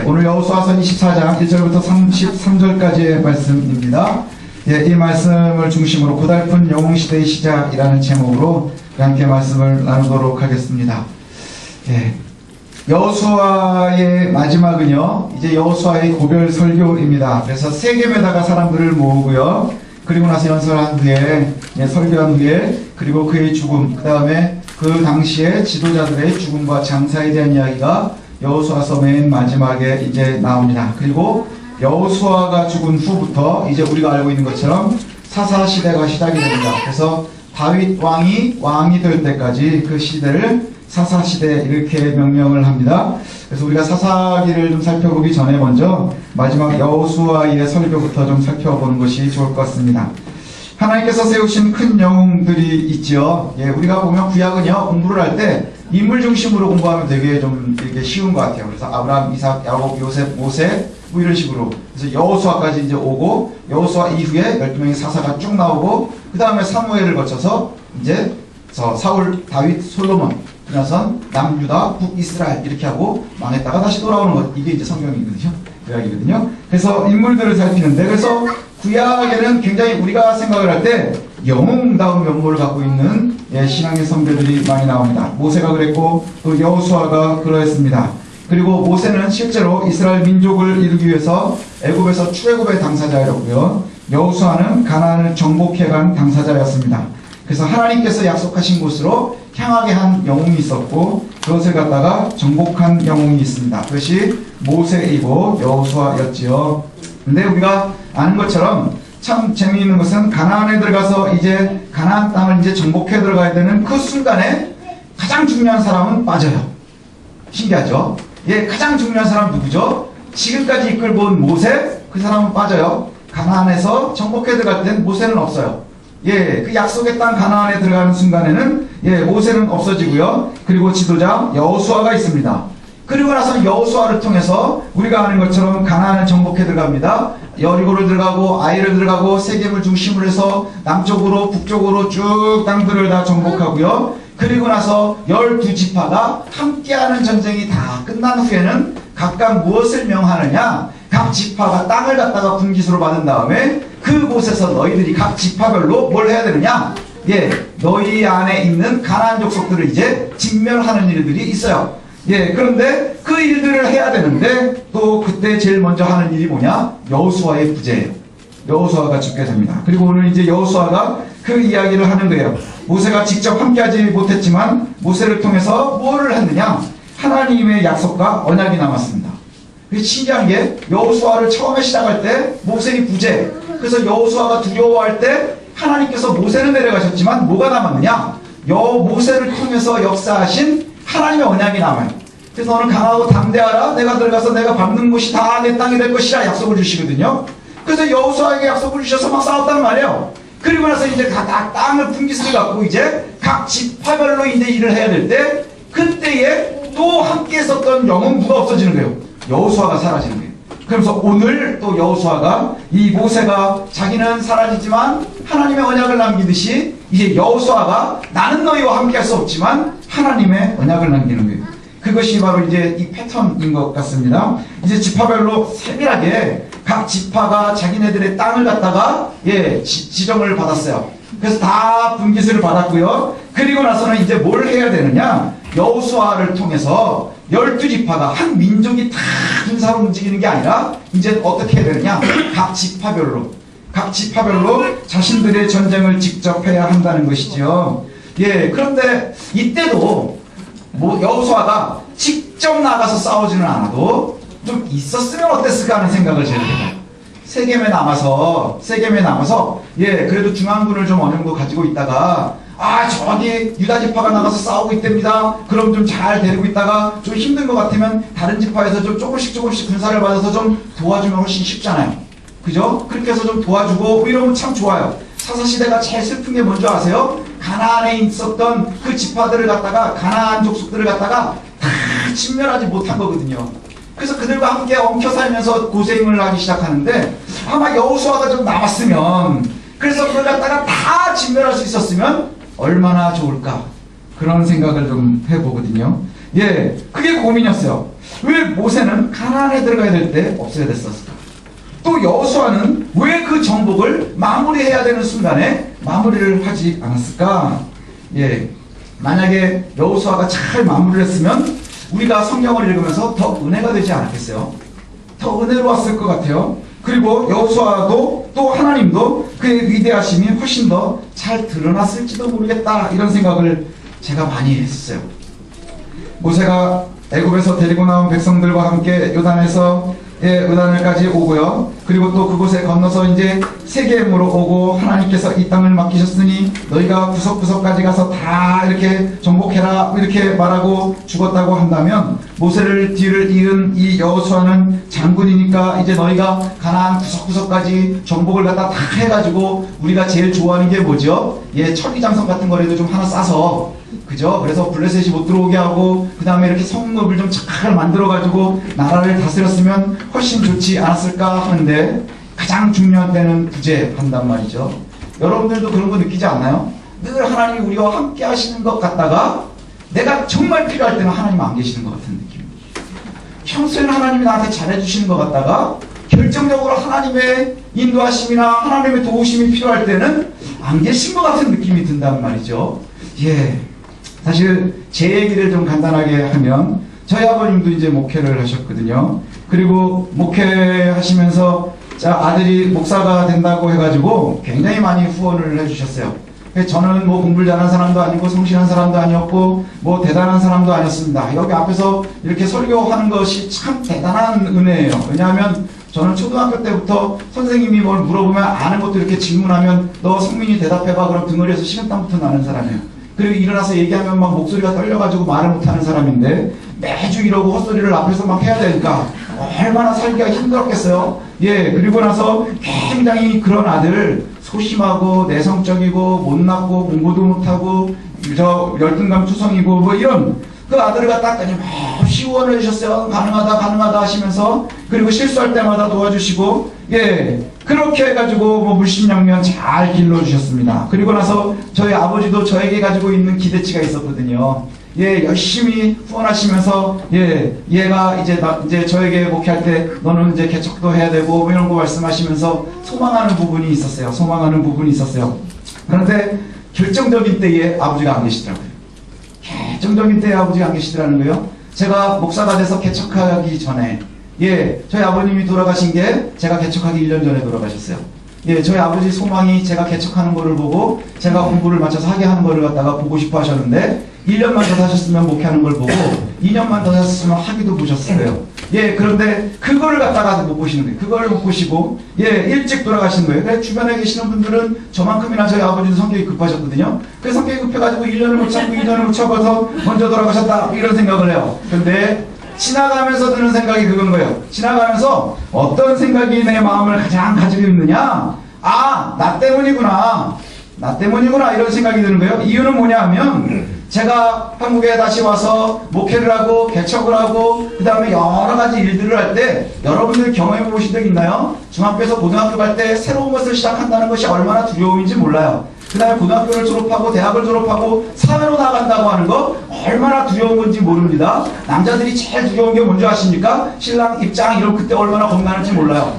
오늘 여호수아서 24장 1절부터 33절까지의 말씀입니다. 이 말씀을 중심으로 고달픈 영웅시대의 시작이라는 제목으로 함께 말씀을 나누도록 하겠습니다. 여호수아의 마지막은요, 이제 여호수아의 고별 설교입니다. 그래서 세겜에다가 사람들을 모으고요, 그리고 나서 연설한 후에, 설교한 후에, 그리고 그의 죽음, 그 다음에 그 당시에 지도자들의 죽음과 장사에 대한 이야기가 여호수아서 맨 마지막에 이제 나옵니다. 그리고 여호수아가 죽은 후부터 이제 우리가 알고 있는 것처럼 사사 시대가 시작이 됩니다. 그래서 다윗 왕이 될 때까지 그 시대를 사사 시대 이렇게 명명을 합니다. 그래서 우리가 사사기를 좀 살펴보기 전에 먼저 마지막 여호수아의 설교부터 좀 살펴보는 것이 좋을 것 같습니다. 하나님께서 세우신 큰 영웅들이 있죠. 우리가 보면 구약은요, 공부를 할 때 인물 중심으로 공부하면 되게 좀 이렇게 쉬운 것 같아요. 그래서 아브라함, 이삭, 야곱, 요셉, 모세 뭐 이런 식으로. 그래서 여호수아까지 이제 오고, 여호수아 이후에 12명의 사사가 쭉 나오고, 그 다음에 사무엘을 거쳐서 이제 사울, 다윗, 솔로몬, 그나선 남유다, 북이스라엘 이렇게 하고 망했다가 다시 돌아오는 것. 이게 이제 성경이거든요. 구약이거든요. 그래서 인물들을 살피는데, 그래서 구약에는 굉장히 우리가 생각을 할 때 영웅다운 면모를 갖고 있는 신앙의 선배들이 많이 나옵니다. 모세가 그랬고 또 여호수아가 그러했습니다. 그리고 모세는 실제로 이스라엘 민족을 이루기 위해서 애굽에서 출애굽의 당사자였고요, 여호수아는 가나안을 정복해간 당사자였습니다. 그래서 하나님께서 약속하신 곳으로 향하게 한 영웅이 있었고, 그것을 갖다가 정복한 영웅이 있습니다. 그것이 모세이고 여호수아였지요. 근데 우리가 아는 것처럼 참 재미있는 것은 가나안에 들어가서 이제 가나안 땅을 이제 정복해 들어가야 되는 그 순간에 가장 중요한 사람은 빠져요. 신기하죠? 가장 중요한 사람 누구죠? 지금까지 이끌고 온 모세, 그 사람은 빠져요. 가나안에서 정복해 들어갈 땐 모세는 없어요. 그 약속의 땅 가나안에 들어가는 순간에는 모세는 없어지고요. 그리고 지도자 여호수아가 있습니다. 그리고 나서 여호수아를 통해서 우리가 아는 것처럼 가나안을 정복해 들어갑니다. 여리고를 들어가고 아이를 들어가고 세겜을 중심으로 해서 남쪽으로 북쪽으로 쭉 땅들을 다 정복하고요. 그리고 나서 12지파가 함께하는 전쟁이 다 끝난 후에는 각각 무엇을 명하느냐, 각 지파가 땅을 갖다가 분깃으로 받은 다음에 그곳에서 너희들이 각 지파별로 뭘 해야 되느냐, 너희 안에 있는 가나안 족속들을 이제 진멸하는 일들이 있어요. 그런데 그 일들을 해야 되는데 또 그때 제일 먼저 하는 일이 뭐냐? 여호수아의 부재예요. 여호수아가 죽게 됩니다. 그리고 오늘 이제 여호수아가 그 이야기를 하는 거예요. 모세가 직접 함께하지 못했지만 모세를 통해서 뭐를 했느냐? 하나님의 약속과 언약이 남았습니다. 신기한 게, 여호수아를 처음에 시작할 때 모세의 부재, 그래서 여호수아가 두려워할 때 하나님께서 모세는 내려가셨지만 뭐가 남았느냐? 모세를 통해서 역사하신 하나님의 언약이 남아요. 그래서 너는 강하고 담대하라, 내가 들어가서 내가 밟는 곳이 다 내 땅이 될 것이라 약속을 주시거든요. 그래서 여호수아에게 약속을 주셔서 막 싸웠단 말이에요. 그리고 나서 이제 각 땅을 분깃을 갖고 이제 각 지파별로 이제 일을 해야 될 때, 그때에 또 함께 있었던 영은 누가 없어지는 거예요? 여호수아가 사라지는 거예요. 그러면서 오늘 또 여호수아가, 이 모세가 자기는 사라지지만 하나님의 언약을 남기듯이 이제 여호수아가 나는 너희와 함께 할 수 없지만 하나님의 언약을 남기는 거예요. 그것이 바로 이제 이 패턴인 것 같습니다. 이제 지파별로 세밀하게 각 지파가 자기네들의 땅을 갖다가 지정을 받았어요. 그래서 다 분깃을 받았고요. 그리고 나서는 이제 뭘 해야 되느냐, 여호수아를 통해서 12지파가 한 민족이 다 군사로 움직이는 게 아니라 이제 어떻게 해야 되느냐, 각 지파별로 자신들의 전쟁을 직접 해야 한다는 것이죠. 그런데 이때도 여호수아가 직접 나가서 싸우지는 않아도 좀 있었으면 어땠을까 하는 생각을 제가 해요. 세겜에 남아서 그래도 중앙군을 좀 어느 정도 가지고 있다가, 저기 유다 지파가 나가서 싸우고 있답니다. 그럼 좀 잘 데리고 있다가 좀 힘든 것 같으면 다른 지파에서 좀 조금씩 군사를 받아서 좀 도와주면 훨씬 쉽잖아요. 그죠? 그렇게 해서 좀 도와주고 이러면 참 좋아요. 사사시대가 제일 슬픈 게 뭔지 아세요? 가나안에 있었던 그 지파들을 갖다가, 가나안 족속들을 갖다가 다 진멸하지 못한 거거든요. 그래서 그들과 함께 엉켜 살면서 고생을 하기 시작하는데, 아마 여호수아가 좀 남았으면, 그래서 그걸 갖다가 다 진멸할 수 있었으면 얼마나 좋을까, 그런 생각을 좀 해보거든요. 그게 고민이었어요. 왜 모세는 가나안에 들어가야 될 때 없어야 됐었을까? 또 여호수아는 왜 그 정복을 마무리해야 되는 순간에 마무리를 하지 않았을까? 예, 만약에 여호수아가 잘 마무리를 했으면 우리가 성경을 읽으면서 더 은혜가 되지 않았겠어요? 더 은혜로웠을 것 같아요. 그리고 여호수아도 또 하나님도 그의 위대하심이 훨씬 더 잘 드러났을지도 모르겠다, 이런 생각을 제가 많이 했었어요. 모세가 애굽에서 데리고 나온 백성들과 함께 요단에서 요단을까지 오고요. 그리고 또 그곳에 건너서 이제 세겜으로 오고 하나님께서 이 땅을 맡기셨으니 너희가 구석구석까지 가서 다 이렇게 정복해라 이렇게 말하고 죽었다고 한다면, 모세를 뒤를 이은 이 여호수아는 장군이니까 이제 너희가 가나안 구석구석까지 정복을 갖다 다 해가지고 우리가 제일 좋아하는 게 뭐죠? 천리장성 같은 거라도 좀 하나 싸서, 그죠? 그래서 블레셋이 못 들어오게 하고 그 다음에 이렇게 성읍을 좀 잘 만들어가지고 나라를 다스렸으면 훨씬 좋지 않았을까 하는데, 가장 중요한 때는 부재한단 말이죠. 여러분들도 그런 거 느끼지 않나요? 늘 하나님이 우리와 함께 하시는 것 같다가 내가 정말 필요할 때는 하나님 안 계시는 것 같은 느낌. 평소에는 하나님이 나한테 잘해주시는 것 같다가 결정적으로 하나님의 인도하심이나 하나님의 도우심이 필요할 때는 안 계신 것 같은 느낌이 든단 말이죠. 사실 제 얘기를 좀 간단하게 하면, 저희 아버님도 이제 목회를 하셨거든요. 그리고 목회하시면서 아들이 목사가 된다고 해가지고 굉장히 많이 후원을 해주셨어요. 저는 뭐 공부를 잘하는 사람도 아니고 성실한 사람도 아니었고 뭐 대단한 사람도 아니었습니다. 여기 앞에서 이렇게 설교하는 것이 참 대단한 은혜예요. 왜냐하면 저는 초등학교 때부터 선생님이 뭘 물어보면 아는 것도 이렇게 질문하면 너 성민이 대답해봐 그럼 등허리에서 식은땀부터 나는 사람이에요. 그리고 일어나서 얘기하면 막 목소리가 떨려가지고 말을 못하는 사람인데 매주 이러고 헛소리를 앞에서 막 해야 되니까 얼마나 살기가 힘들었겠어요. 그리고 나서 굉장히 그런 아들, 소심하고 내성적이고 못났고 공부도 못하고 열등감 투성이고 뭐 이런 그 아들을 갖다 끊임없이 후원을 해주셨어요. 가능하다 하시면서, 그리고 실수할 때마다 도와주시고, 그렇게 해가지고 뭐 물심양면 잘 길러주셨습니다. 그리고 나서 저희 아버지도 저에게 가지고 있는 기대치가 있었거든요. 열심히 후원하시면서, 얘가 이제 저에게 목회할 때 너는 이제 개척도 해야 되고 뭐 이런 거 말씀하시면서 소망하는 부분이 있었어요. 그런데 결정적인 때에 아버지가 안 계시더라고요. 결정적인 때에 아버지가 안 계시더라는 거예요. 제가 목사가 돼서 개척하기 전에, 저희 아버님이 돌아가신 게 제가 개척하기 1년 전에 돌아가셨어요. 저희 아버지 소망이 제가 개척하는 거를 보고 제가 공부를 맞춰서 하게 하는 거를 갖다가 보고 싶어 하셨는데, 1년만 더 사셨으면 목회하는 걸 보고 2년만 더 사셨으면 하기도 보셨어요. 그런데 그거를 갖다가 못 보시는 거예요. 그걸 못 보시고 일찍 돌아가신 거예요. 그래서 주변에 계시는 분들은 저만큼이나 저희 아버지도 성격이 급하셨거든요. 그래서 성격이 급해가지고 1년을 못 참고 2년을 못 참아서 먼저 돌아가셨다 이런 생각을 해요. 근데 지나가면서 드는 생각이 그건 거예요. 지나가면서 어떤 생각이 내 마음을 가장 가지고 있느냐, 나 때문이구나 이런 생각이 드는 거예요. 이유는 뭐냐 하면, 제가 한국에 다시 와서 목회를 하고 개척을 하고 그 다음에 여러 가지 일들을 할 때, 여러분들 경험해 보신 적 있나요? 중학교에서 고등학교 갈 때 새로운 것을 시작한다는 것이 얼마나 두려움인지 몰라요. 그 다음에 고등학교를 졸업하고 대학을 졸업하고 사회로 나간다고 하는 거 얼마나 두려운 건지 모릅니다. 남자들이 제일 두려운 게 뭔지 아십니까? 신랑 입장 이런 그때 얼마나 겁나는지 몰라요.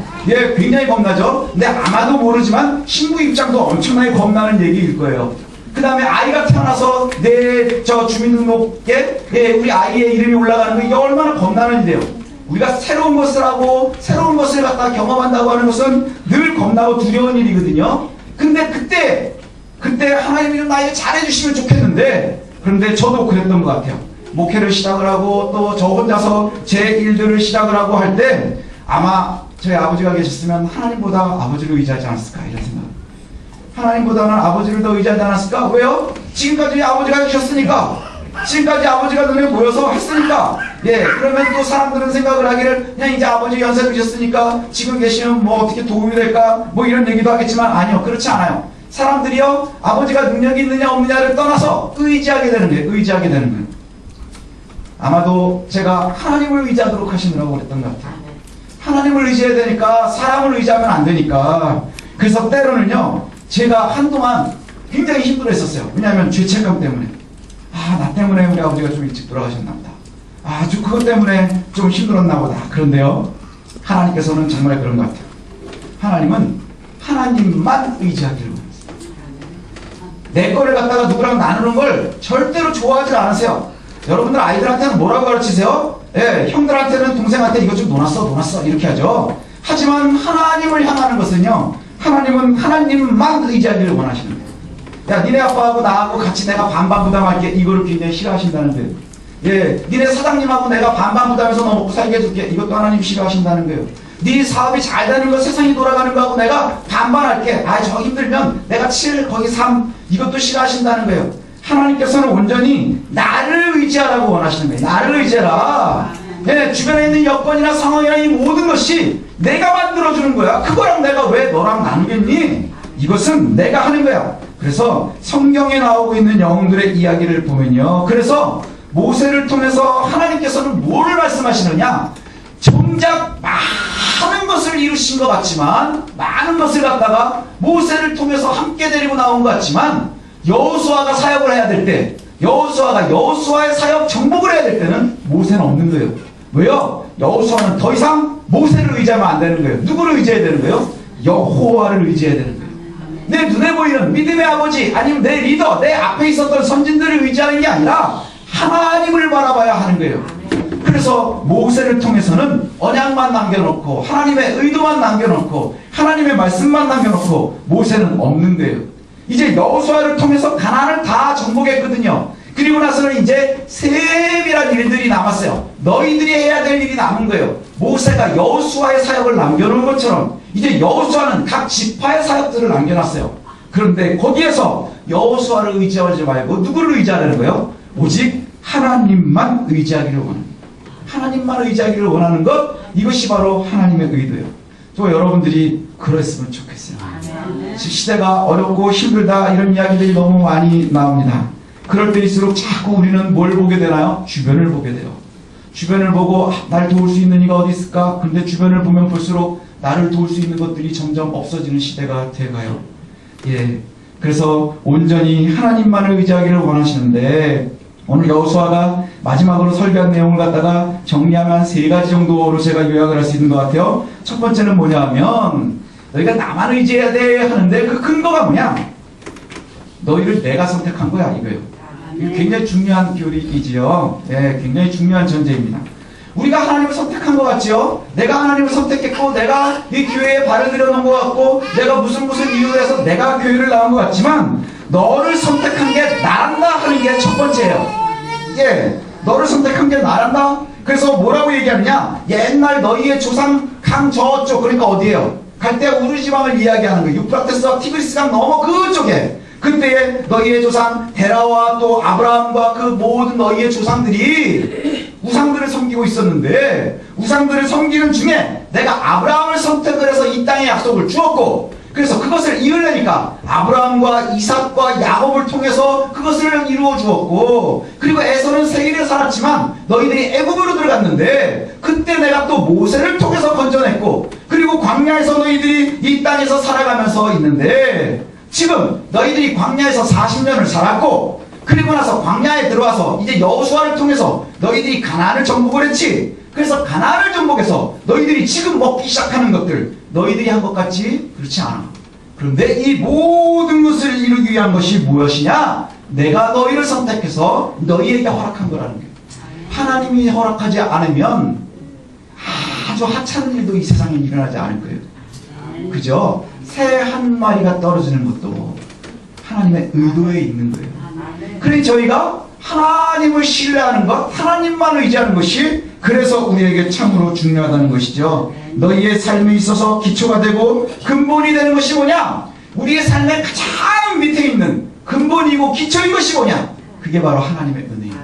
굉장히 겁나죠. 근데 아마도 모르지만 신부 입장도 엄청나게 겁나는 얘기일 거예요. 그 다음에 아이가 태어나서 내 주민등록에 우리 아이의 이름이 올라가는 거, 이게 얼마나 겁나는 일이에요. 우리가 새로운 것을 하고 새로운 것을 갖다 경험한다고 하는 것은 늘 겁나고 두려운 일이거든요. 근데 그때 하나님이 좀 나에게 잘해주시면 좋겠는데, 그런데 저도 그랬던 것 같아요. 목회를 시작을 하고 또 저 혼자서 제 일들을 시작을 하고 할 때 아마 저희 아버지가 계셨으면 하나님보다 아버지를 의지하지 않았을까 이런 생각. 하나님보다는 아버지를 더 의지하지 않았을까? 왜요? 지금까지 아버지가 계셨으니까, 지금까지 아버지가 눈에 보여서 했으니까. 그러면 또 사람들은 생각을 하기를 그냥 이제 아버지 연세 드셨으니까 지금 계시면 뭐 어떻게 도움이 될까 뭐 이런 얘기도 하겠지만, 아니요, 그렇지 않아요. 사람들이요, 아버지가 능력이 있느냐 없느냐를 떠나서 의지하게 되는 거예요. 아마도 제가 하나님을 의지하도록 하시느라고 그랬던 것 같아요. 하나님을 의지해야 되니까 사람을 의지하면 안 되니까. 그래서 때로는요, 제가 한동안 굉장히 힘들어했었어요. 왜냐하면 죄책감 때문에. 나 때문에 우리 아버지가 좀 일찍 돌아가셨나 보다. 아주 그것 때문에 좀 힘들었나 보다. 그런데요, 하나님께서는 정말 그런 것 같아요. 하나님은 하나님만 의지하기를 원하세요. 내 거를 갖다가 누구랑 나누는 걸 절대로 좋아하지 않으세요. 여러분들 아이들한테는 뭐라고 가르치세요? 예, 형들한테는 동생한테 이거 좀 놀았어 이렇게 하죠. 하지만 하나님을 향하는 것은요, 하나님은 하나님만 의지하기를 원하시는 거예요. 야, 니네 아빠하고 나하고 같이 내가 반반 부담할게, 이거를 굉장히 싫어하신다는 거예요. 예, 니네 사장님하고 내가 반반 부담해서 너 먹고 살게 해줄게, 이것도 하나님 싫어하신다는 거예요. 네 사업이 잘 되는 거, 세상이 돌아가는 거하고 내가 반반 할게, 아, 저 힘들면 내가 7, 거기 3, 이것도 싫어하신다는 거예요. 하나님께서는 온전히 나를 의지하라고 원하시는 거예요. 나를 의지해라. 예, 주변에 있는 여건이나 상황이나 이 모든 것이 내가 만들어주는 거야. 그거랑 내가 왜 너랑 나누겠니? 이것은 내가 하는 거야. 그래서 성경에 나오고 있는 영웅들의 이야기를 보면요, 그래서 모세를 통해서 하나님께서는 뭐를 말씀하시느냐, 정작 많은 것을 이루신 것 같지만, 많은 것을 갖다가 모세를 통해서 함께 데리고 나온 것 같지만, 여호수아가 사역을 해야 될 때, 여호수아의 사역 정복을 해야 될 때는 모세는 없는 거예요. 왜요? 여호수아는 더 이상 모세를 의지하면 안 되는 거예요. 누구를 의지해야 되는 거예요? 여호와를 의지해야 되는 거예요. 내 눈에 보이는 믿음의 아버지, 아니면 내 리더, 내 앞에 있었던 선진들을 의지하는 게 아니라 하나님을 바라봐야 하는 거예요. 그래서 모세를 통해서는 언약만 남겨놓고, 하나님의 의도만 남겨놓고, 하나님의 말씀만 남겨놓고, 모세는 없는 거예요. 이제 여호수아를 통해서 가나안을 다 정복했거든요. 그리고 나서는 이제 세밀한 일들이 남았어요. 너희들이 해야 될 일이 남은 거예요. 모세가 여호수아의 사역을 남겨놓은 것처럼 이제 여호수아는 각 지파의 사역들을 남겨놨어요. 그런데 거기에서 여호수아를 의지하지 말고 누구를 의지하려는 거예요? 오직 하나님만 의지하기를 원합니다. 하나님만 의지하기를 원하는 것, 이것이 바로 하나님의 의도예요. 또 여러분들이 그랬으면 좋겠어요. 시대가 어렵고 힘들다, 이런 이야기들이 너무 많이 나옵니다. 그럴 때일수록 자꾸 우리는 뭘 보게 되나요? 주변을 보게 돼요. 주변을 보고 날 도울 수 있는 이가 어디 있을까? 그런데 주변을 보면 볼수록 나를 도울 수 있는 것들이 점점 없어지는 시대가 돼가요. 예, 그래서 온전히 하나님만을 의지하기를 원하시는데, 오늘 여호수아가 마지막으로 설교한 내용을 갖다가 정리하면 3가지 정도로 제가 요약을 할 수 있는 것 같아요. 첫 번째는 뭐냐 하면, 너희가 나만 의지해야 돼 하는데 그 근거가 뭐냐? 너희를 내가 선택한 거야, 이거예요. 이거 굉장히 중요한 교리이지요. 네, 굉장히 중요한 전제입니다. 우리가 하나님을 선택한 것 같죠? 내가 하나님을 선택했고, 내가 이 교회에 발을 들여놓은 것 같고, 내가 무슨 이유로 해서 내가 교회를 나온 것 같지만, 너를 선택한 게 나란다 하는 게 첫 번째예요. 예, 너를 선택한 게 나란다? 그래서 뭐라고 얘기하느냐? 옛날 너희의 조상 강 저쪽, 그러니까 어디예요? 갈대아 우르지방을 이야기하는 거예요. 유프라테스와 티그리스강 넘어 그쪽에. 그때에 너희의 조상 데라와 또 아브라함과 그 모든 너희의 조상들이 우상들을 섬기고 있었는데, 우상들을 섬기는 중에 내가 아브라함을 선택을 해서 이 땅의 약속을 주었고, 그래서 그것을 이으려니까 아브라함과 이삭과 야곱을 통해서 그것을 이루어 주었고, 그리고 에서는 세일에 살았지만 너희들이 애굽으로 들어갔는데 그때 내가 또 모세를 통해서 건져냈고, 그리고 광야에서 너희들이 이 땅에서 살아가면서 있는데, 지금 너희들이 광야에서 40년을 살았고, 그리고 나서 광야에 들어와서 이제 여호수아를 통해서 너희들이 가나안을 정복을 했지. 그래서 가나안을 정복해서 너희들이 지금 먹기 시작하는 것들, 너희들이 한 것 같지? 그렇지 않아. 그런데 이 모든 것을 이루기 위한 것이 무엇이냐? 내가 너희를 선택해서 너희에게 허락한 거라는 거예요. 하나님이 허락하지 않으면 아주 하찮은 일도 이 세상에 일어나지 않을 거예요. 그죠? 새 한 마리가 떨어지는 것도 하나님의 의도에 있는 거예요. 그래 저희가 하나님을 신뢰하는 것, 하나님만 의지하는 것이 그래서 우리에게 참으로 중요하다는 것이죠. 너희의 삶에 있어서 기초가 되고 근본이 되는 것이 뭐냐? 우리의 삶의 가장 밑에 있는 근본이고 기초인 것이 뭐냐? 그게 바로 하나님의 은혜예요.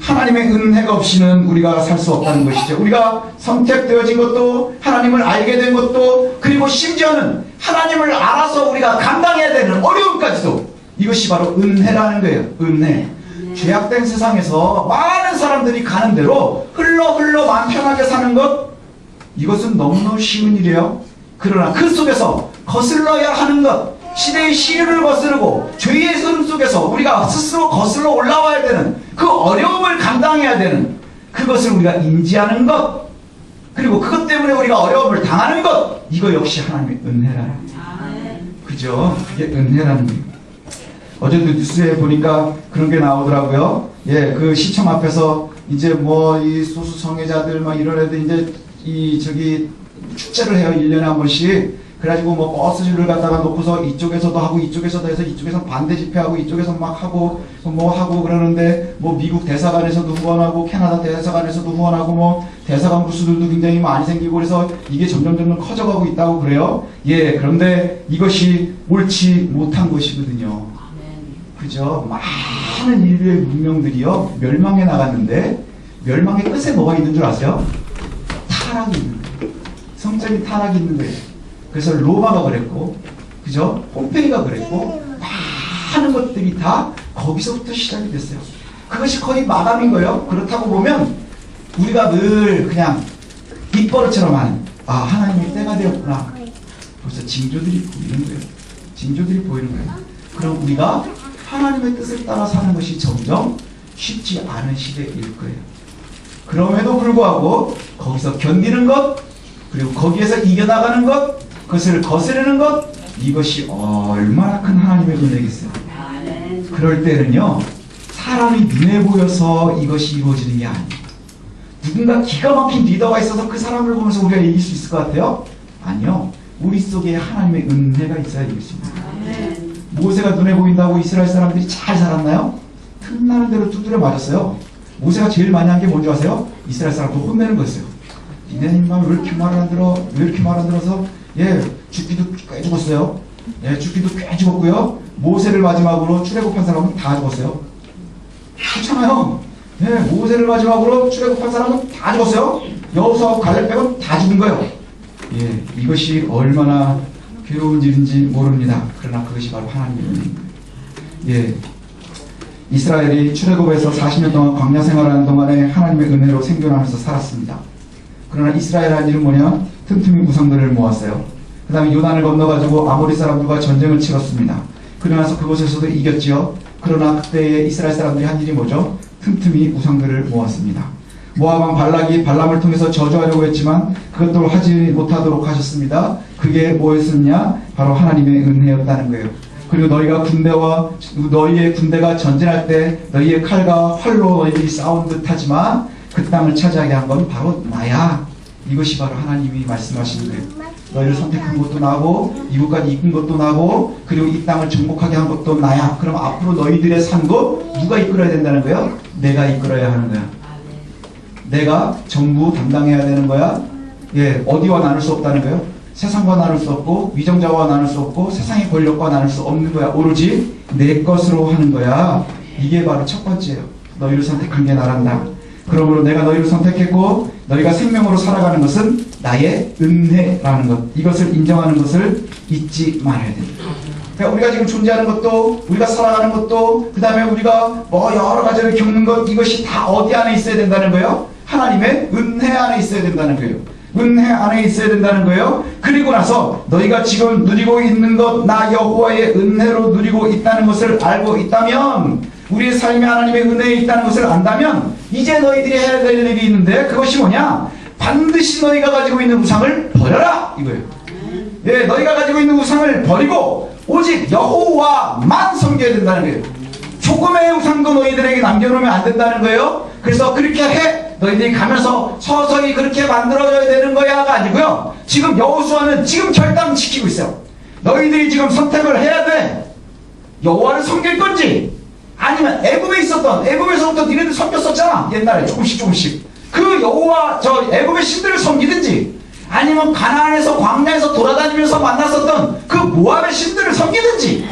하나님의 은혜가 없이는 우리가 살 수 없다는 것이죠. 우리가 선택되어진 것도, 하나님을 알게 된 것도, 그리고 심지어는 하나님을 알아서 우리가 감당해야 되는 어려움까지도, 이것이 바로 은혜라는 거예요. 은혜. 죄악된 세상에서 많은 사람들이 가는 대로 흘러 마음 편하게 사는 것, 이것은 너무너무 쉬운 일이에요. 그러나 그 속에서 거슬러야 하는 것, 시대의 시류를 거스르고 죄의 흐름 속에서 우리가 스스로 거슬러 올라와야 되는 그 어려움을 감당해야 되는, 그것을 우리가 인지하는 것, 그리고 그것 때문에 우리가 어려움을 당하는 것, 이거 역시 하나님의 은혜라는 거예요. 그죠? 그게 은혜라는 거예요. 어제도 뉴스에 보니까 그런 게 나오더라고요. 예, 그 시청 앞에서 이제 뭐 이 소수 성애자들 막 이런 애들 이제 저기 축제를 해요. 1년에 한 번씩. 그래가지고 뭐 버스를 갖다가 놓고서 이쪽에서도 하고 이쪽에서도 해서 이쪽에서 반대 집회하고 이쪽에서 막 하고 뭐 하고 그러는데, 뭐 미국 대사관에서도 후원하고 캐나다 대사관에서도 후원하고 뭐 대사관 부스들도 굉장히 많이 생기고, 그래서 이게 점점 커져가고 있다고 그래요. 예, 그런데 이것이 옳지 못한 것이거든요. 그죠? 많은 인류의 문명들이요 멸망해 나갔는데, 멸망의 끝에 뭐가 있는 줄 아세요? 타락이 있는 거예요. 성적인 타락이 있는 거예요. 그래서 로마가 그랬고, 그죠? 폼페이가 그랬고, 많은 것들이 다 거기서부터 시작이 됐어요. 그것이 거의 마감인 거예요. 그렇다고 보면 우리가 늘 그냥 입버릇처럼 하는, 아, 하나님의 때가 되었구나, 벌써 징조들이 보이는 거예요. 징조들이 보이는 거예요. 그럼 우리가 하나님의 뜻을 따라 사는 것이 점점 쉽지 않은 시대일 거예요. 그럼에도 불구하고 거기서 견디는 것, 그리고 거기에서 이겨나가는 것, 그것을 거스르는 것, 이것이 얼마나 큰 하나님의 은혜겠어요. 그럴 때는요, 사람이 눈에 보여서 이것이 이루어지는 게 아니에요. 누군가 기가 막힌 리더가 있어서 그 사람을 보면서 우리가 이길 수 있을 것 같아요? 아니요. 우리 속에 하나님의 은혜가 있어야 되겠습니다. 모세가 눈에 보인다고 이스라엘 사람들이 잘 살았나요? 틈나는 대로 두드려 맞았어요. 모세가 제일 많이 한 게 뭔지 아세요? 이스라엘 사람들 혼내는 거였어요. 니네님만 왜 이렇게 말 안 들어? 왜 이렇게 말 안 들어서? 예, 죽기도 꽤 죽었어요. 예, 죽기도 꽤 죽었고요. 모세를 마지막으로 출애굽한 사람은 다 죽었어요. 그렇잖아요. 예, 모세를 마지막으로 출애굽한 사람은 다 죽었어요. 여호수아하고 갈렙 빼고 다 죽은 거예요. 예, 이것이 얼마나 괴로운 일인지 모릅니다. 그러나 그것이 바로 하나님의 은혜입니다. 예, 이스라엘이 출애굽에서 40년 동안 광야 생활하는 동안에 하나님의 은혜로 생존하면서 살았습니다. 그러나 이스라엘 한 일은 뭐냐? 틈틈이 우상들을 모았어요. 그 다음에 요단을 건너가지고 아모리 사람들과 전쟁을 치렀습니다. 그러나서 그곳에서도 이겼지요. 그러나 그때의 이스라엘 사람들이 한 일이 뭐죠? 틈틈이 우상들을 모았습니다. 모압왕 발락이 발람을 통해서 저주하려고 했지만 그것도 하지 못하도록 하셨습니다. 그게 뭐였었냐? 바로 하나님의 은혜였다는 거예요. 그리고 너희의 군대가 전진할 때 너희의 칼과 활로 너희들이 싸운 듯 하지만 그 땅을 차지하게 한 건 바로 나야. 이것이 바로 하나님이 말씀하시는 거예요. 너희를 선택한 것도 나고 이곳까지 이끈 것도 나고 그리고 이 땅을 정복하게 한 것도 나야. 그럼 앞으로 너희들의 산곳 누가 이끌어야 된다는 거예요? 내가 이끌어야 하는 거야. 내가 전부 담당해야 되는 거야. 예, 어디와 나눌 수 없다는 거예요. 세상과 나눌 수 없고 위정자와 나눌 수 없고 세상의 권력과 나눌 수 없는 거야. 오로지 내 것으로 하는 거야. 이게 바로 첫 번째예요. 너희를 선택한 게 나란다. 그러므로 내가 너희를 선택했고 너희가 생명으로 살아가는 것은 나의 은혜라는 것, 이것을 인정하는 것을 잊지 말아야 됩니다. 그러니까 우리가 지금 존재하는 것도, 우리가 살아가는 것도, 그 다음에 우리가 뭐 여러 가지를 겪는 것, 이것이 다 어디 안에 있어야 된다는 거예요? 하나님의 은혜 안에 있어야 된다는 거예요. 은혜 안에 있어야 된다는 거예요. 그리고 나서 너희가 지금 누리고 있는 것, 나 여호와의 은혜로 누리고 있다는 것을 알고 있다면, 우리의 삶이 하나님의 은혜에 있다는 것을 안다면 이제 너희들이 해야 될 일이 있는데, 그것이 뭐냐? 반드시 너희가 가지고 있는 우상을 버려라, 이거예요. 예, 너희가 가지고 있는 우상을 버리고 오직 여호와만 섬겨야 된다는 거예요. 조금의 우상도 너희들에게 남겨놓으면 안 된다는 거예요. 그래서 그렇게 해, 너희들이 가면서 서서히 그렇게 만들어져야 되는 거야가 아니고요. 지금 여호수아는 지금 결단 지키고 있어요. 너희들이 지금 선택을 해야 돼. 여호와를 섬길 건지, 아니면 애굽에서부터 니네들 섬겼었잖아. 옛날에 조금씩 그 여호와 저 애굽의 신들을 섬기든지, 아니면 가나안에서 광야에서 돌아다니면서 만났었던 그 모압의 신들을 섬기든지,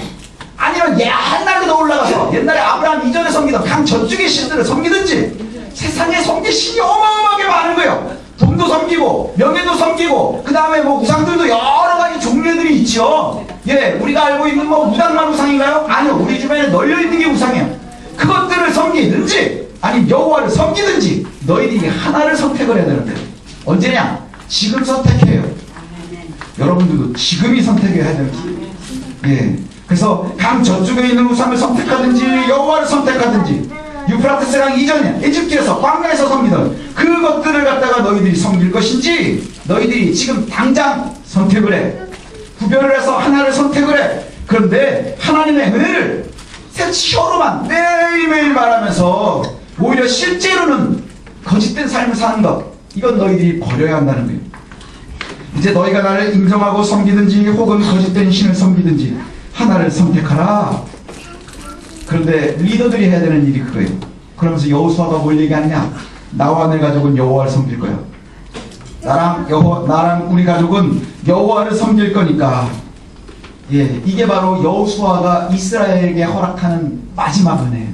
아니면 옛날에 더 올라가서 옛날에 아브라함 이전에 섬기던 강 저쪽의 신들을 섬기든지, 세상에 섬길 신이 어마어마하게 많은 거예요. 돈도 섬기고 명예도 섬기고 그 다음에 뭐 우상들도 여러 가지 종류들이 있죠. 예, 우리가 알고 있는 뭐 무당만 우상인가요? 아니요, 우리 주변에 널려있는 게 우상이에요. 그것들을 섬기든지 아니면 여호와를 섬기든지 너희들이 하나를 선택을 해야 되는데, 언제냐? 지금 선택해요. 여러분들도 지금이 선택해야 되는 기회예요. 예, 그래서 강 저쪽에 있는 우상을 선택하든지 여호와를 선택하든지, 유프라테스강 이전에 에집트에서 광야에서 섬기던 그것들을 갖다가 너희들이 섬길 것인지, 너희들이 지금 당장 선택을 해. 구별을 해서 하나를 선택을 해. 그런데 하나님의 은혜를 색시어로만 매일매일 말하면서 오히려 실제로는 거짓된 삶을 사는 것, 이건 너희들이 버려야 한다는 거예요. 이제 너희가 나를 인정하고 섬기든지 혹은 거짓된 신을 섬기든지 하나를 선택하라. 그런데 리더들이 해야 되는 일이 그거예요. 그러면서 여호수아가 뭘 얘기하느냐? 나와 내 가족은 여호와를 섬길 거야. 나랑 우리 가족은 여호와를 섬길 거니까. 예, 이게 바로 여호수아가 이스라엘에게 허락하는 마지막 은혜예요.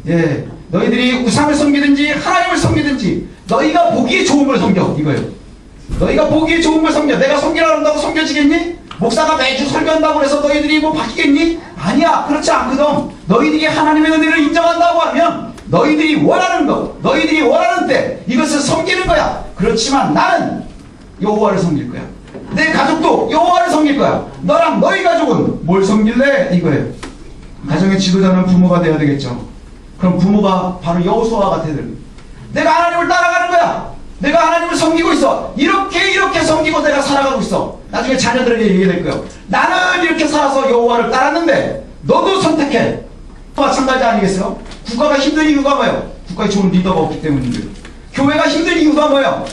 예, 너희들이 우상을 섬기든지 하나님을 섬기든지 너희가 보기에 좋은 걸 섬겨, 이거예요. 너희가 보기에 좋은 걸 섬겨. 내가 섬기라 한다고 섬겨지겠니? 목사가 매주 설교한다고 해서 너희들이 뭐 바뀌겠니? 아니야, 그렇지 않거든. 너희들이 하나님의 은혜를 인정한다고 하면 너희들이 원하는 것, 너희들이 원하는 때 이것을 섬기는 거야. 그렇지만 나는 여호와를 섬길 거야. 내 가족도 여호와를 섬길 거야. 너랑 너희 가족은 뭘 섬길래? 이거예요. 가정의 지도자는 부모가 되어야 되겠죠. 그럼 부모가 바로 여호수아가 되야 됩니다. 내가 하나님을 따라가는 거야. 내가 하나님을 섬기고 있어. 이렇게 섬기고 내가 살아가고 있어. 나중에 자녀들에게 얘기될 거예요. 나는 이렇게 살아서 여호와를 따랐는데 너도 선택해. 마찬가지 아니겠어요? 국가가 힘든 이유가 뭐예요? 국가에 좋은 리더가 없기 때문인 거예요. 교회가 힘든 이유가 뭐예요?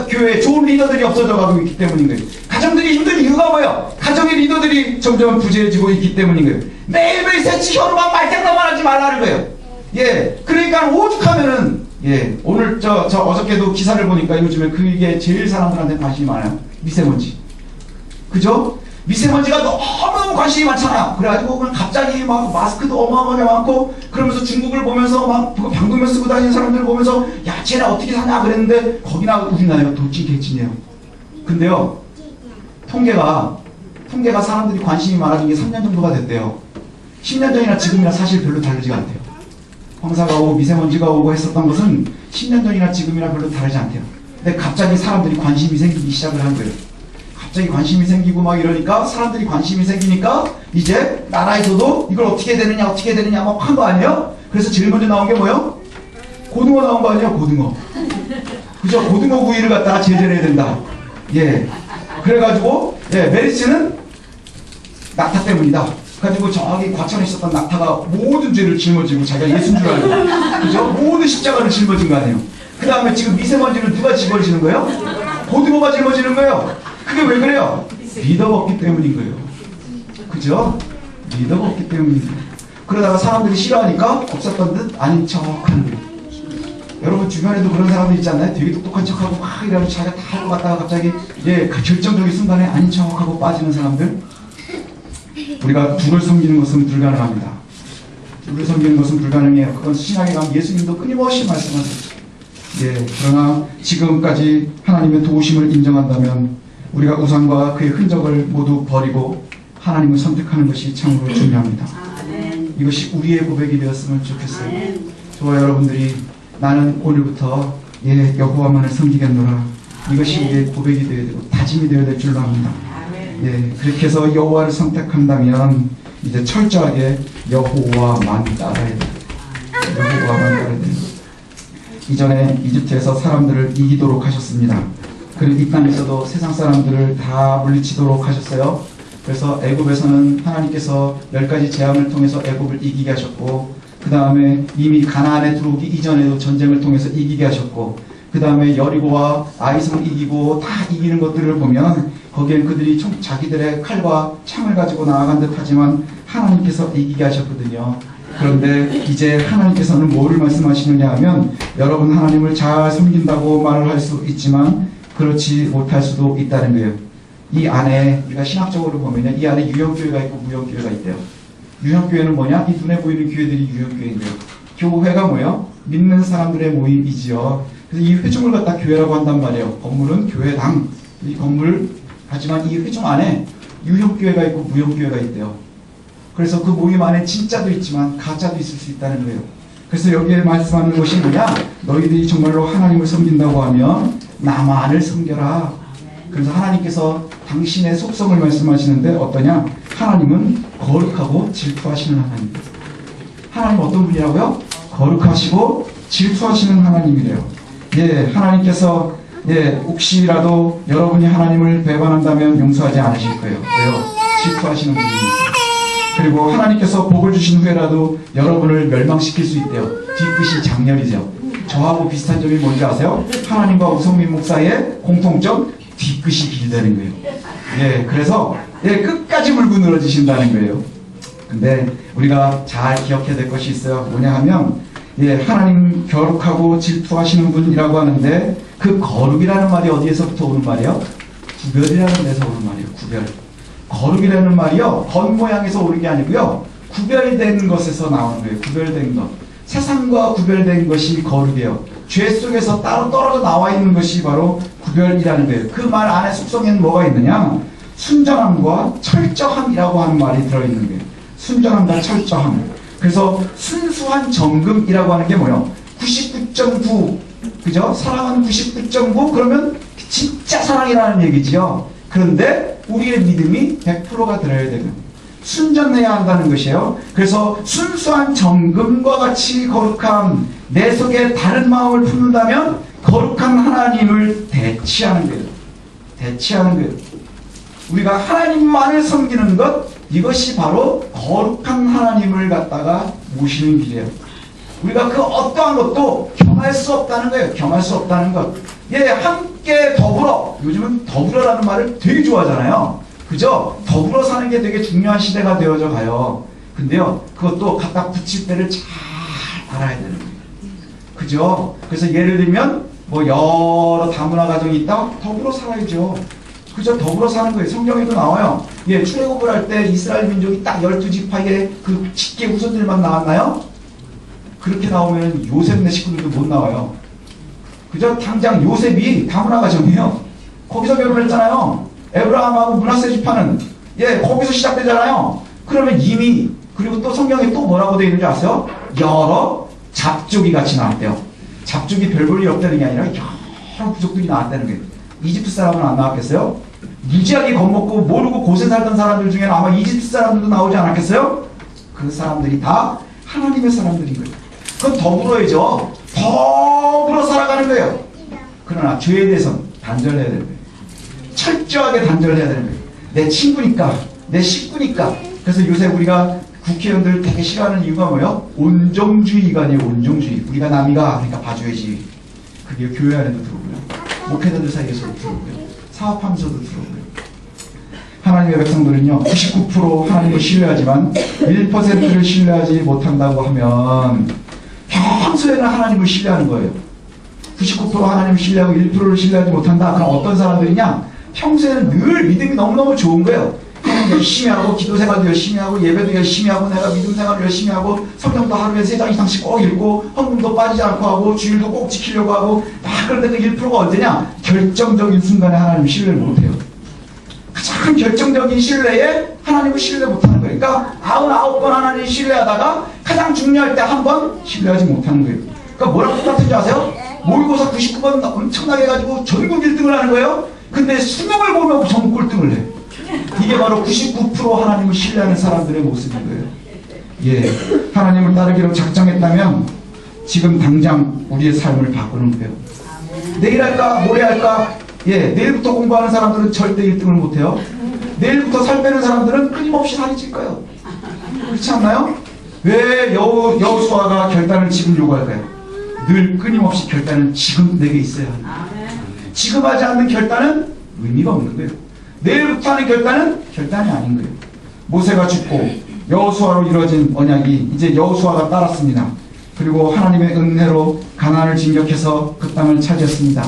교회에 좋은 리더들이 없어져 가고 있기 때문인 거예요. 가정들이 힘든 이유가 뭐예요? 가정의 리더들이 점점 부재해지고 있기 때문인 거예요. 매일매일 새치 혀로만 말장난만 하지 말라는 거예요. 예, 그러니까 오죽하면은, 예, 오늘 어저께도 기사를 보니까 요즘에 그게 제일 사람들한테 관심이 많아요. 미세먼지. 그죠? 미세먼지가 너무너무 관심이 많잖아요. 그래가지고 그냥 갑자기 막 마스크도 어마어마하게 많고, 그러면서 중국을 보면서 막 방독면 쓰고 다니는 사람들 보면서 야, 쟤네 어떻게 사냐 그랬는데 거기나 우리나라가 도찐개찐이에요. 근데요, 통계가 사람들이 관심이 많아진 게 3년 정도가 됐대요. 10년 전이나 지금이나 사실 별로 다르지가 않대요. 황사가 오고 미세먼지가 오고 했었던 것은 10년 전이나 지금이나 별로 다르지 않대요. 근데 갑자기 사람들이 관심이 생기기 시작을 한 거예요. 갑자기 관심이 생기고 막 이러니까, 사람들이 관심이 생기니까 이제 나라에서도 이걸 어떻게 해야 되느냐 막 한 거 아니에요? 그래서 제일 먼저 나온 게 뭐예요? 고등어 나온 거 아니에요? 고등어. 그죠? 고등어 구이를 갖다가 제재를 해야 된다. 예. 그래가지고, 예, 메리츠는 낙타 때문이다. 그래가지고 저기 과천에 있었던 낙타가 모든 죄를 짊어지고 자기가 예수인 줄 알고, 그죠? 모든 십자가를 짊어진 거 아니에요? 그 다음에 지금 미세먼지를 누가 짊어지는 거예요? 고등어가 짊어지는 거예요. 그게 왜 그래요? 리더가 없기 때문인 거예요. 그죠? 리더가 없기 때문인 거예요. 그러다가 사람들이 싫어하니까 없었던 듯 아닌 척 하는 거예요. 여러분 주변에도 그런 사람들 있지 않나요? 되게 똑똑한 척하고 막 이러면 자기가 다 할 것 같다가 갑자기, 예, 그 결정적인 순간에 아닌 척하고 빠지는 사람들. 우리가 둘을 섬기는 것은 불가능합니다. 둘을 섬기는 것은 불가능해요. 그건 신학에 가면 예수님도 끊임없이 말씀하셨죠. 예, 그러나 지금까지 하나님의 도우심을 인정한다면 우리가 우상과 그의 흔적을 모두 버리고 하나님을 선택하는 것이 참으로 중요합니다. 이것이 우리의 고백이 되었으면 좋겠어요. 저와 여러분들이 나는 오늘부터, 예, 여호와만을 섬기겠노라, 이것이 우리의 고백이 되어야 되고 다짐이 되어야 될 줄로 압니다. 예, 그렇게 해서 여호와를 선택한다면 이제 철저하게 여호와만 따라야 돼요. 여호와만 따라야 돼요. 이전에 이집트에서 사람들을 이기도록 하셨습니다. 그리고 이 땅에서도 세상 사람들을 다 물리치도록 하셨어요. 그래서 애굽에서는 하나님께서 10가지 재앙을 통해서 애굽을 이기게 하셨고, 그 다음에 이미 가나안에 들어오기 이전에도 전쟁을 통해서 이기게 하셨고, 그 다음에 여리고와 아이성을 이기고 다 이기는 것들을 보면 거기엔 그들이 자기들의 칼과 창을 가지고 나아간 듯 하지만 하나님께서 이기게 하셨거든요. 그런데 이제 하나님께서는 뭐를 말씀하시느냐 하면, 여러분 하나님을 잘 섬긴다고 말을 할 수 있지만 그렇지 못할 수도 있다는 거예요. 이 안에 우리가 신학적으로 보면요, 이 안에 유형교회가 있고 무형교회가 있대요. 유형교회는 뭐냐? 이 눈에 보이는 교회들이 유형교회인데요. 교회가 뭐예요? 믿는 사람들의 모임이지요. 그래서 이 회중을 갖다 교회라고 한단 말이에요. 건물은 교회당, 이 건물, 하지만 이 회중 안에 유형교회가 있고 무형교회가 있대요. 그래서 그 모임 안에 진짜도 있지만 가짜도 있을 수 있다는 거예요. 그래서 여기에 말씀하는 것이 뭐냐? 너희들이 정말로 하나님을 섬긴다고 하면 나만을 섬겨라. 그래서 하나님께서 당신의 속성을 말씀하시는데 어떠냐? 하나님은 거룩하고 질투하시는 하나님. 하나님 어떤 분이라고요? 거룩하시고 질투하시는 하나님이래요. 예, 하나님께서 혹시라도 여러분이 하나님을 배반한다면 용서하지 않으실 거예요. 왜요? 질투하시는 분이니까. 그리고 하나님께서 복을 주신 후에라도 여러분을 멸망시킬 수 있대요. 뒤끝이 장렬이죠. 저하고 비슷한 점이 뭔지 아세요? 하나님과 우성민 목사의 공통점, 뒤끝이 길다는 거예요. 예, 그래서 끝까지 물고 늘어지신다는 거예요. 근데 우리가 잘 기억해야 될 것이 있어요. 뭐냐 하면 하나님 거룩하고 질투하시는 분이라고 하는데 그 거룩이라는 말이 어디에서부터 오는 말이에요? 구별이라는 데서 오는 말이에요. 구별. 거룩이라는 말이요, 겉모양에서 오는 게 아니고요, 구별된 것에서 나오는 거예요. 구별된 것. 세상과 구별된 것이 거룩이에요. 죄 속에서 따로 떨어져 나와 있는 것이 바로 구별이라는 거예요. 그 말 안에 속성에는 뭐가 있느냐? 순전함과 철저함이라고 하는 말이 들어있는 거예요. 순전함과 철저함. 그래서 순수한 정금이라고 하는 게 뭐예요? 99.9, 그죠? 사랑은 99.9, 그러면 진짜 사랑이라는 얘기지요. 그런데 우리의 믿음이 100%가 들어야 되는, 순전해야 한다는 것이에요. 그래서 순수한 정금과 같이 거룩함, 내 속에 다른 마음을 품는다면 거룩한 하나님을 대치하는 거예요. 대치하는 거예요. 우리가 하나님만을 섬기는 것, 이것이 바로 거룩한 하나님을 갖다가 모시는 길이에요. 우리가 그 어떠한 것도 겸할 수 없다는 거예요. 겸할 수 없다는 것. 함께 더불어. 요즘은 더불어라는 말을 되게 좋아하잖아요. 그죠? 더불어 사는 게 되게 중요한 시대가 되어져 가요. 근데요, 그것도 갖다 붙일 때를 잘 알아야 되는 거예요. 그죠? 그래서 예를 들면, 여러 다문화 가정이 있다? 더불어 살아야죠. 그죠? 더불어 사는 거예요. 성경에도 나와요. 출애굽을 할 때 이스라엘 민족이 딱 12지파의 그 직계 후손들만 나왔나요? 그렇게 나오면 요셉네 식구들도 못 나와요. 그죠? 당장 요셉이 다문화 가정이에요. 거기서 결혼했잖아요. 에브라함하고 므낫세 지파는 거기서 시작되잖아요. 그러면 이미, 그리고 또 성경에 또 뭐라고 되어 있는지 아세요? 여러 잡족이 같이 나왔대요. 잡족이 별 볼 일 없다는 게 아니라 여러 부족들이 나왔다는 거예요. 이집트 사람은 안 나왔겠어요? 무지하게 겁먹고 모르고 곳에 살던 사람들 중에는 아마 이집트 사람들도 나오지 않았겠어요? 그 사람들이 다 하나님의 사람들인 거예요. 그건 더불어야죠. 더불어 살아가는 거예요. 그러나 죄에 대해서는 단절해야 되는 거예요. 철저하게 단절해야 되는 거예요. 내 친구니까, 내 식구니까. 그래서 요새 우리가 국회의원들 되게 싫어하는 이유가 뭐예요? 온정주의가 아니에요. 온정주의. 우리가 남이가 그러니까 봐줘야지. 그게 교회 안에도 들어오고요. 목회자들 사이에서도 들어오고요. 사업하면서도 들어오고요. 하나님의 백성들은요, 99% 하나님을 신뢰하지만 1%를 신뢰하지 못한다고 하면 평소에는 하나님을 신뢰하는 거예요. 99% 하나님을 신뢰하고 1%를 신뢰하지 못한다. 그럼 어떤 사람들이냐? 평소에는 늘 믿음이 너무너무 좋은 거예요. 열심히 하고, 기도 생활도 열심히 하고, 예배도 열심히 하고, 내가 믿음 생활을 열심히 하고, 성경도 하루에 3장 이상씩 꼭 읽고, 헌금도 빠지지 않고 하고, 주일도 꼭 지키려고 하고, 그런데 그 1%가 언제냐? 결정적인 순간에 하나님을 신뢰를 못해요. 가장 결정적인 신뢰에 하나님을 신뢰 못하는 거예요. 그러니까 99번 하나님을 신뢰하다가 가장 중요할 때 한 번 신뢰하지 못하는 거예요. 그러니까 뭐랑 똑같은지 아세요? 모의고사 99번 엄청나게 해가지고 전국 1등을 하는 거예요. 근데 수능을 보면 전국 꼴등을 해. 이게 바로 99% 하나님을 신뢰하는 사람들의 모습인 거예요. 하나님을 따르기로 작정했다면 지금 당장 우리의 삶을 바꾸는 거예요. 내일 할까? 모레 할까? 내일부터 공부하는 사람들은 절대 1등을 못해요. 내일부터 살 빼는 사람들은 끊임없이 살이 찔 거예요. 그렇지 않나요? 왜 여호수아가 결단을 지금 요구할까요? 늘 끊임없이 결단은 지금 내게 있어야 합니다. 지금 하지 않는 결단은 의미가 없는 거예요. 내일부터 하는 결단은 결단이 아닌 거예요. 모세가 죽고 여호수아로 이루어진 언약이 이제 여호수아가 따랐습니다. 그리고 하나님의 은혜로 가나안을 진격해서 그 땅을 차지했습니다.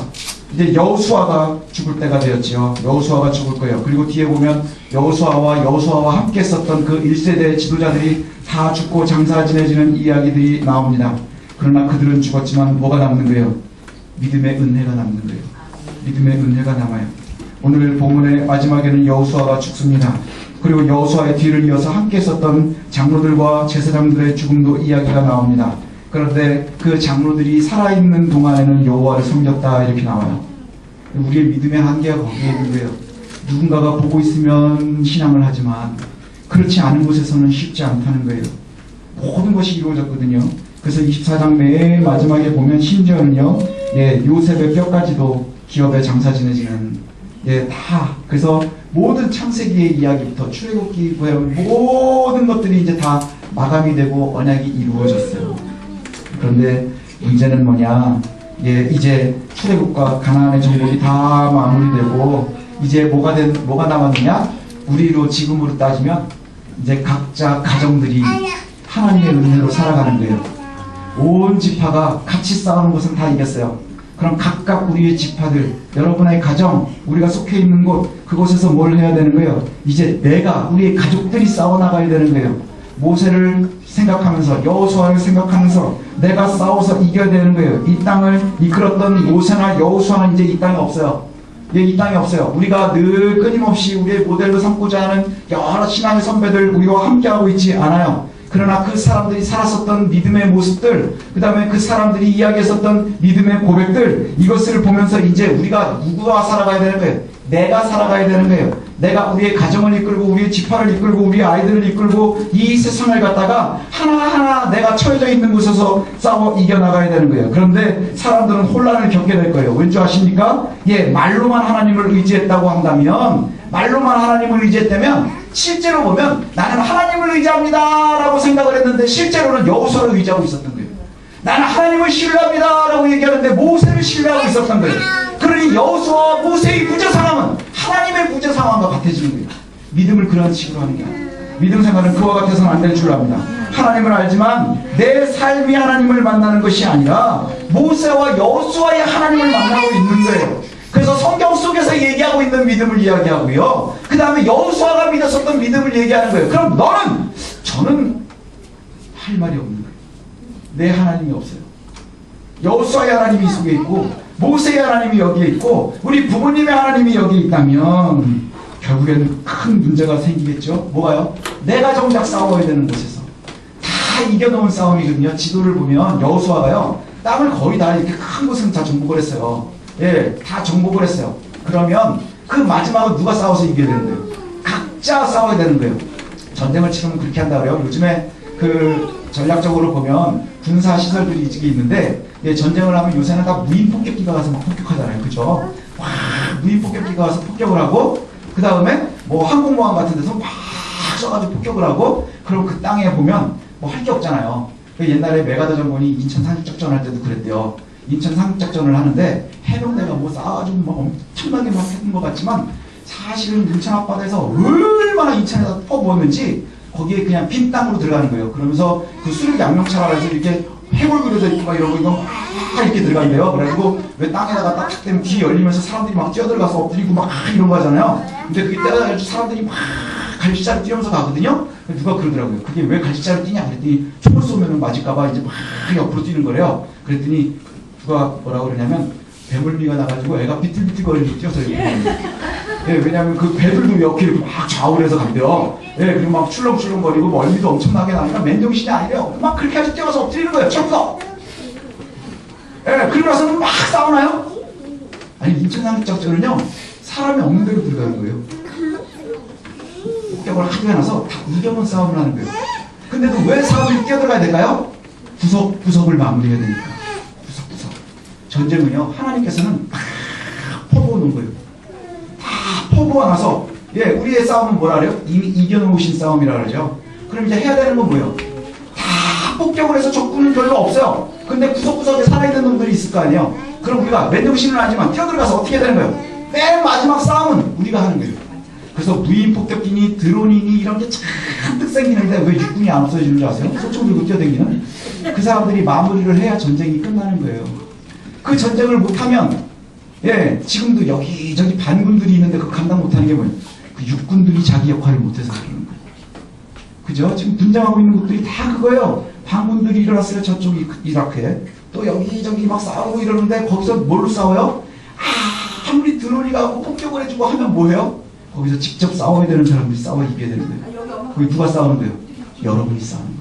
이제 여호수아가 죽을 때가 되었지요. 여호수아가 죽을 거예요. 그리고 뒤에 보면 여호수아와 함께 썼던 그 1세대 지도자들이 다 죽고 장사 지내지는 이야기들이 나옵니다. 그러나 그들은 죽었지만 뭐가 남는 거예요? 믿음의 은혜가 남는 거예요. 믿음의 은혜가 남아요. 오늘 본문의 마지막에는 여호수아가 죽습니다. 그리고 여호수아의 뒤를 이어서 함께 썼던 장로들과 제사장들의 죽음도 이야기가 나옵니다. 그런데 그 장로들이 살아있는 동안에는 여호와를 섬겼다 이렇게 나와요. 우리의 믿음의 한계가 거기에 있는 거예요. 누군가가 보고 있으면 신앙을 하지만 그렇지 않은 곳에서는 쉽지 않다는 거예요. 모든 것이 이루어졌거든요. 그래서 24장 맨 마지막에 보면 심지어는요, 예, 요셉의 뼈까지도 기업의 장사 지내지는, 예, 다. 그래서 모든 창세기의 이야기부터 출애굽기 보면 모든 것들이 이제 다 마감이 되고 언약이 이루어졌어요. 그런데 문제는 뭐냐? 예, 이제 출애굽과 가나안의 정복이 다 마무리되고 이제 뭐가 남았느냐? 우리로 지금으로 따지면 이제 각자 가정들이 하나님의 은혜로 살아가는 거예요. 온 지파가 같이 싸우는 것은 다 이겼어요. 그럼 각각 우리의 지파들, 여러분의 가정, 우리가 속해 있는 곳, 그곳에서 뭘 해야 되는 거예요? 이제 우리의 가족들이 싸워나가야 되는 거예요. 모세를 생각하면서, 여호수아를 생각하면서 내가 싸워서 이겨야 되는 거예요. 이 땅을 이끌었던 모세나 여호수아는 이제 이 땅에 없어요. 예, 이 땅에 없어요. 우리가 늘 끊임없이 우리의 모델로 삼고자 하는 여러 신앙의 선배들 우리와 함께하고 있지 않아요. 그러나 그 사람들이 살았었던 믿음의 모습들, 그 다음에 그 사람들이 이야기했었던 믿음의 고백들, 이것을 보면서 이제 우리가 누구와 살아가야 되는 거예요? 내가 살아가야 되는 거예요. 내가 우리의 가정을 이끌고 우리의 지파를 이끌고 우리의 아이들을 이끌고 이 세상을 갖다가 하나하나 내가 처해져 있는 곳에서 싸워 이겨나가야 되는 거예요. 그런데 사람들은 혼란을 겪게 될 거예요. 왠지 아십니까? 예, 말로만 하나님을 의지했다고 한다면, 말로만 하나님을 의지했다면 실제로 보면 나는 하나님을 의지합니다 라고 생각을 했는데 실제로는 여호수아를 의지하고 있었던 거예요. 나는 하나님을 신뢰합니다 라고 얘기하는데 모세를 신뢰하고 있었던 거예요. 그러니 여호수아와 모세의 무죄상함은 하나님의 무죄상함과 같아지는 거예요. 믿음을 그런 식으로 하는 게 아니에요. 믿음 생활은 그와 같아서는 안 될 줄 압니다. 하나님을 알지만 내 삶이 하나님을 만나는 것이 아니라 모세와 여호수아의 하나님을 만나고 있는 거예요. 그래서 성경 속에서 얘기하고 있는 믿음을 이야기하고요. 그 다음에 여호수아가 믿었었던 믿음을 얘기하는 거예요. 그럼 저는 할 말이 없는 거예요. 내 하나님이 없어요. 여호수아의 하나님이 이 속에 있고 모세의 하나님이 여기에 있고 우리 부모님의 하나님이 여기에 있다면 결국에는 큰 문제가 생기겠죠. 뭐가요? 내가 정작 싸워야 되는 곳에서 다 이겨놓은 싸움이거든요. 지도를 보면 여호수아가요, 땅을 거의 다 이렇게 큰 곳은 다 정복을 했어요. 예, 다 정복을 했어요. 그러면 그 마지막은 누가 싸워서 이겨야 되는 거예요? 각자 싸워야 되는 거예요. 전쟁을 치르면 그렇게 한다 그래요. 요즘에 그 전략적으로 보면 군사 시설들이 있는데, 예, 전쟁을 하면 요새는 다 무인 폭격기가 가서 막 폭격하잖아요. 그죠? 와, 무인 폭격기가 가서 폭격을 하고, 그 다음에 뭐 항공모함 같은 데서 막 쏴가지고 폭격을 하고, 그럼 그 땅에 보면 뭐 할 게 없잖아요. 옛날에 메가더 장군이 인천 상륙작전 할 때도 그랬대요. 인천 상륙작전을 하는데 해병대가 뭐 싸가지고 막 엄청나게 막 했던 것 같지만 사실은 인천 앞바다에서 얼마나 인천에다 퍼부었는지 거기에 그냥 빈 땅으로 들어가는 거예요. 그러면서 그 수륙 양용차라 해서 이렇게 해골 그려져 있고 막 이러고 이거 막 이렇게 들어간대요. 그래가지고 왜 땅에다가 딱 되면 뒤 열리면서 사람들이 막 뛰어들어가서 엎드리고 막 이런 거 하잖아요. 근데 그게 때가 사람들이 막 갈지자로 뛰면서 가거든요. 누가 그러더라고요. 그게 왜 갈지자로 뛰냐 그랬더니 총을 쏘면 맞을까봐 이제 막 옆으로 뛰는 거래요. 그랬더니 누가 뭐라고 그러냐면 배물비가 나가지고 애가 비틀비틀거리면서 뛰어서 이렇게 예, 왜냐면 그 배들도 이렇게 막 좌우를 해서 간대요. 예, 그리고 막 출렁출렁거리고 멀미도 엄청나게 나니까 맨정신이 아니래요. 막 그렇게 해서 뛰어서 엎드리는 거예요. 처음부터. 예, 그리고 나서는 막 싸우나요? 아니, 인천상륙작전은요, 사람이 없는 데로 들어가는 거예요. 폭격을 하고 나서 다 이겨본 싸움을 하는 거예요. 근데도 왜 사람들이 뛰어들어가야 될까요? 구석구석을 마무리해야 되니까. 구석구석. 전쟁은요, 하나님께서는 다 퍼부어놓은 거예요. 다 퍼부어 나서, 예, 우리의 싸움은 뭐라 그래요? 이미 이겨놓으신 싸움이라 그러죠. 그럼 이제 해야 되는 건 뭐예요? 다 폭격을 해서 적군은 별로 없어요. 근데 구석구석에 살아있는 놈들이 있을 거 아니에요. 그럼 우리가 맨정신은 아니지만 뛰어들어가서 어떻게 해야 되는 거예요? 맨 마지막 싸움은 우리가 하는 거예요. 그래서 무인 폭격기니 드론이니 이런 게 잔뜩 생기는데 왜 육군이 안 없어지는 줄 아세요? 소총 들고 뛰어다니는? 그 사람들이 마무리를 해야 전쟁이 끝나는 거예요. 그 전쟁을 못하면, 예, 지금도 여기저기 반군들이 있는데 그 감당 못하는 게 뭐예요? 그 육군들이 자기 역할을 못해서 그러는 거예요. 그죠? 지금 분장하고 있는 것들이 다 그거예요. 반군들이 일어났어요. 저쪽 이라크에. 또 여기저기 막 싸우고 이러는데 거기서 뭘로 싸워요? 아무리 드론이 가고 폭격을 해주고 하면 뭐예요? 거기서 직접 싸워야 되는 사람들이 싸워 이겨야 되는 거예요. 거기 누가 싸우는 거예요? 여러분이 싸우는 거예요.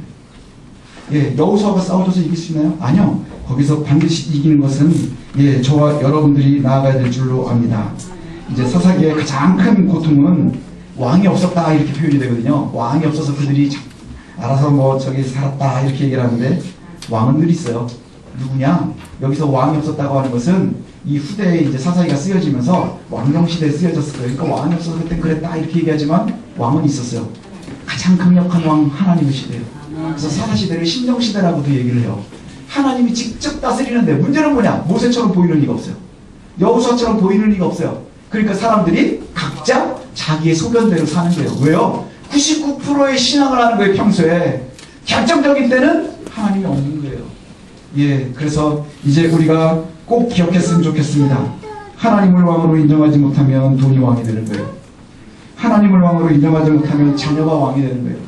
예, 여호수아가 싸워줘서 이길 수 있나요? 아니요. 거기서 반드시 이기는 것은, 예, 저와 여러분들이 나아가야 될 줄로 압니다. 이제 사사기의 가장 큰 고통은 왕이 없었다 이렇게 표현이 되거든요. 왕이 없어서 그들이 알아서 뭐 저기 살았다 이렇게 얘기를 하는데, 왕은 늘 있어요. 누구냐? 여기서 왕이 없었다고 하는 것은 이 후대에 이제 사사기가 쓰여지면서 왕정시대에 쓰여졌을 거예요. 그러니까 왕이 없어서 그땐 그랬다 이렇게 얘기하지만 왕은 있었어요. 가장 강력한 왕 하나님의 시대예요. 그래서 사사시대를 신정시대라고도 얘기를 해요. 하나님이 직접 다스리는데 문제는 뭐냐? 모세처럼 보이는 리가 없어요. 여호수아처럼 보이는 리가 없어요. 그러니까 사람들이 각자 자기의 소견대로 사는 거예요. 왜요? 99%의 신앙을 하는 거예요. 평소에. 결정적인 때는 하나님이 없는 거예요. 예, 그래서 이제 우리가 꼭 기억했으면 좋겠습니다. 하나님을 왕으로 인정하지 못하면 돈이 왕이 되는 거예요. 하나님을 왕으로 인정하지 못하면 자녀가 왕이 되는 거예요.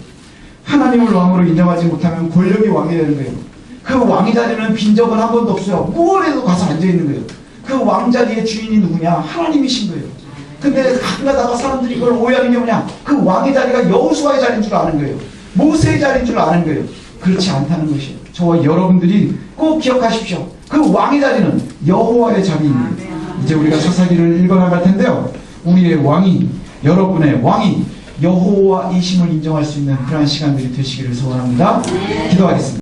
하나님을 왕으로 인정하지 못하면 권력이 왕이 되는 거예요. 그 왕의 자리는 빈 적은 한 번도 없어요. 뭘 해도 가서 앉아있는 거예요. 그 왕자리의 주인이 누구냐? 하나님이신 거예요. 근데 가끔가다가 사람들이 이걸 오해하는 게 뭐냐? 그 왕의 자리가 여호수아의 자리인 줄 아는 거예요. 모세의 자리인 줄 아는 거예요. 그렇지 않다는 것이에요. 저와 여러분들이 꼭 기억하십시오. 그 왕의 자리는 여호와의 자리입니다. 이제 우리가 사사기를 읽어나갈 텐데요. 우리의 왕이, 여러분의 왕이 여호와이심을 인정할 수 있는 그러한 시간들이 되시기를 소원합니다. 기도하겠습니다.